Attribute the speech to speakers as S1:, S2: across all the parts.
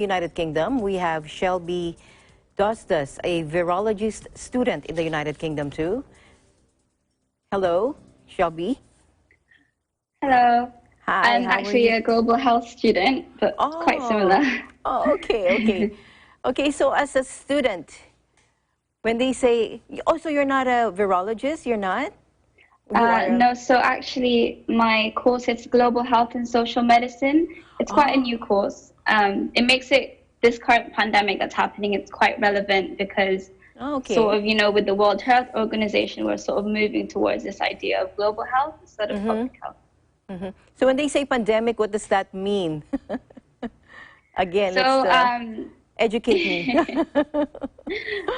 S1: United Kingdom, we have Shelby Dostas, a virologist student in the United Kingdom too. Hello, Shelby.
S2: Hello.
S1: Hi,
S2: I'm
S1: how are
S2: actually
S1: you?
S2: a global health student, but quite similar.
S1: Oh, oh, okay, okay. Okay, so as a student, when they say, oh, so you're not a virologist, you're not? You are a,
S2: No, so actually, my course is global health and social medicine. It's quite a
S1: oh,
S2: new course. It makes this current pandemic that's happening, it's quite relevant because
S1: oh,
S2: sort
S1: okay.
S2: of, with the World Health Organization, we're sort of moving towards this idea of global health instead of public health.
S1: So when they say pandemic, what does that mean? Again, let's
S2: So,
S1: educate me.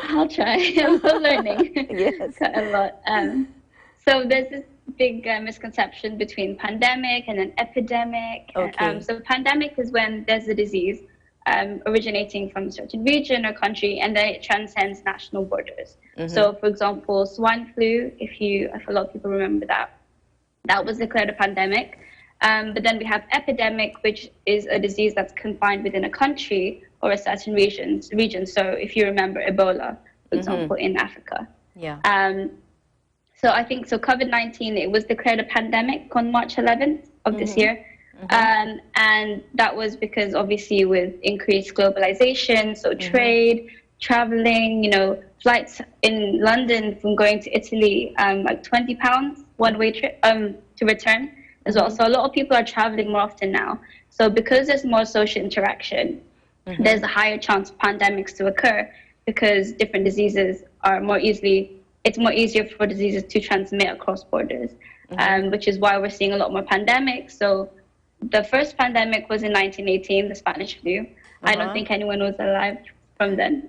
S2: I'll try. I'm still learning
S1: Yes.
S2: quite a lot. So there's this big misconception between pandemic and an epidemic.
S1: Okay.
S2: So pandemic is when there's a disease originating from a certain region or country, and then it transcends national borders. So, for example, swine flu, if a lot of people remember that was declared a pandemic. But then we have epidemic, which is a disease that's confined within a country or a certain region. So if you remember Ebola, for example, in Africa.
S1: Yeah.
S2: So I think so COVID-19, it was declared a pandemic on March 11th of this year. And that was because obviously with increased globalization, so trade, traveling, flights in London from going to Italy, like £20 one-way trip to return as well. So a lot of people are traveling more often now. So because there's more social interaction, there's a higher chance of pandemics to occur because different diseases are it's more easier for diseases to transmit across borders, which is why we're seeing a lot more pandemics. So the first pandemic was in 1918, the Spanish flu. I don't think anyone was alive from then.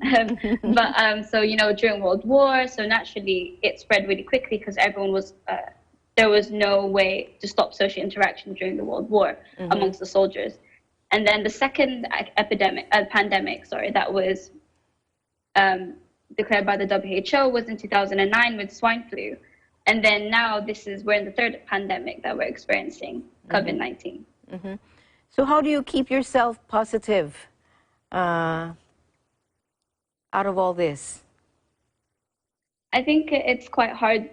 S2: But so, during World War, so naturally it spread really quickly because there was no way to stop social interaction during the World War amongst the soldiers. And then the second pandemic, that was declared by the WHO was in 2009 with swine flu. And then now we're in the third pandemic that we're experiencing, COVID-19.
S1: So how do you keep yourself positive out of all this?
S2: I think it's quite hard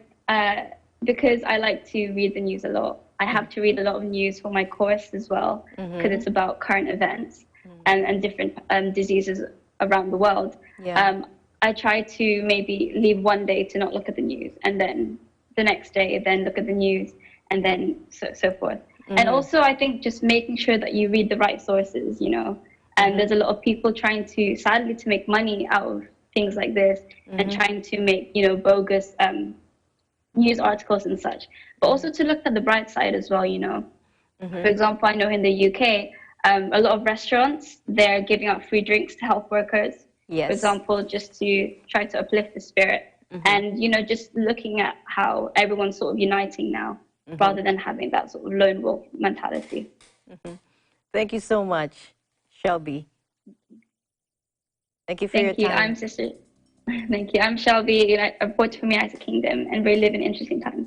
S2: because I like to read the news a lot. I have to read a lot of news for my course as well because it's about current events and different diseases around the world.
S1: Yeah.
S2: I try to maybe leave one day to not look at the news, and then the next day, then look at the news, and then so forth. And also, I think just making sure that you read the right sources, and there's a lot of people trying sadly, to make money out of things like this and trying to make, bogus news articles and such. But also to look at the bright side as well, For example, I know in the UK, a lot of restaurants, they're giving out free drinks to health workers.
S1: Yes.
S2: For example, just to try to uplift the spirit and, just looking at how everyone's sort of uniting now rather than having that sort of lone wolf mentality.
S1: Thank you so much, Shelby. Thank you for your
S2: Thank you.
S1: time.
S2: Thank you. I'm Shelby. I report from the United Kingdom and we live in interesting times.